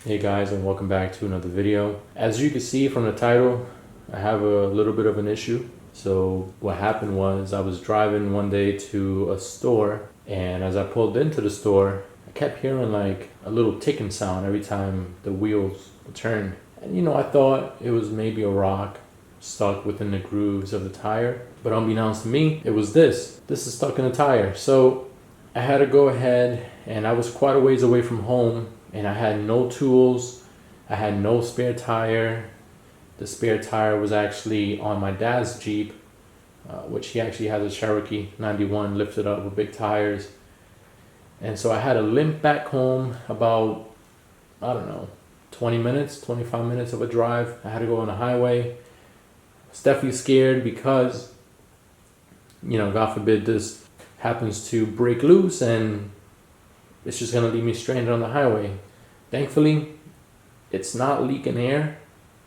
Hey guys, and welcome back to another video. As you can see from the title, I have a little bit of an issue. So what happened was I was driving one day to a store, and as I pulled into the store, I kept hearing like a little ticking sound every time the wheels would turn. And I thought it was maybe a rock stuck within the grooves of the tire, but unbeknownst to me, it was this. This is stuck in the tire. So I had to go ahead, and I was quite a ways away from home, and I had no tools. I had no spare tire. The spare tire was actually on my dad's Jeep, which he actually has a Cherokee 91 lifted up with big tires. And so I had to limp back home about, I don't know, 20 minutes, 25 minutes of a drive. I had to go on the highway. I was definitely scared because, God forbid this happens to break loose and it's just going to leave me stranded on the highway. Thankfully, it's not leaking air.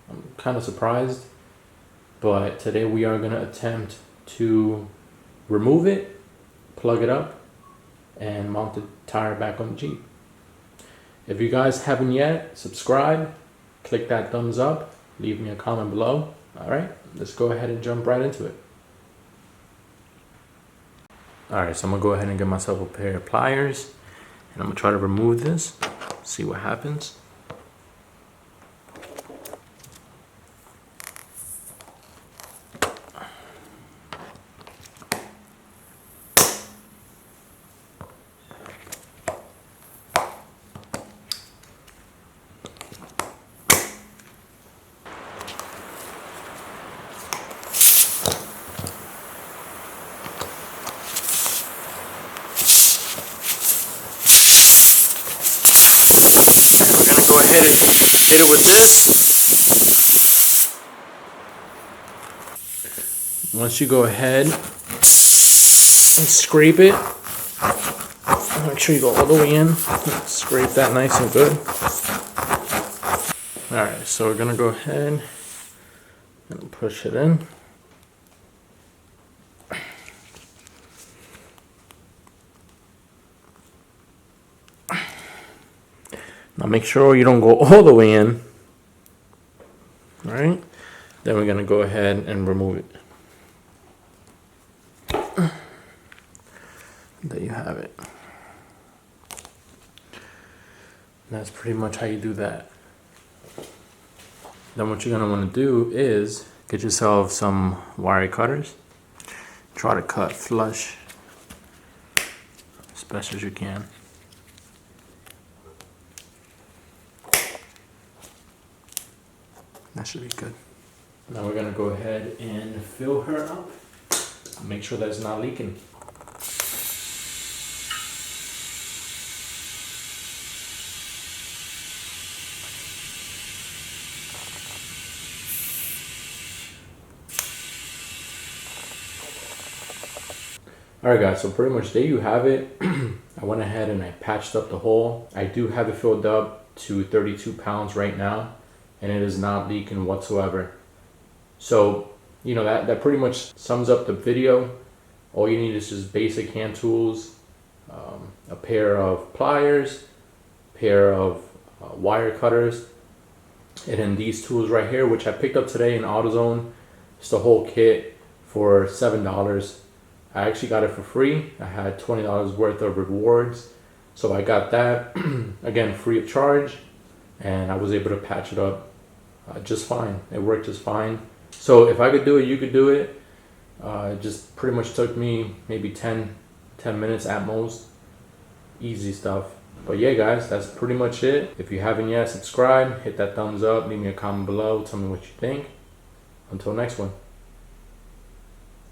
I'm kind of surprised. But today we are going to attempt to remove it, plug it up, and mount the tire back on the Jeep. If you guys haven't yet, subscribe, click that thumbs up, leave me a comment below. All right, let's go ahead and jump right into it. All right, so I'm going to go ahead and get myself a pair of pliers. And I'm going to try to remove this, see what happens. We're gonna go ahead and hit it with this. Once you go ahead and scrape it, make sure you go all the way in. Scrape that nice and good. Alright, so we're gonna go ahead and push it in. Now make sure you don't go all the way in. Alright, then we're going to go ahead and remove it. There you have it. That's pretty much how you do that. Then what you're going to want to do is get yourself some wire cutters. Try to cut flush as best as you can. That should be good. Now we're gonna go ahead and fill her up. Make sure that it's not leaking. Alright guys, so pretty much there you have it. I went ahead and I patched up the hole. I do have it filled up to 32 pounds right now, and it is not leaking whatsoever. So, that pretty much sums up the video. All you need is just basic hand tools, a pair of pliers, a pair of wire cutters, and then these tools right here, which I picked up today in AutoZone. It's the whole kit for $7. I actually got it for free. I had $20 worth of rewards. So I got that, again, free of charge. And I was able to patch it up just fine. It worked just fine. So if I could do it, you could do it. It just pretty much took me maybe 10 minutes at most. Easy stuff. But yeah guys, that's pretty much it. If you haven't yet, subscribe, hit that thumbs up, leave me a comment below, tell me what you think. Until next one.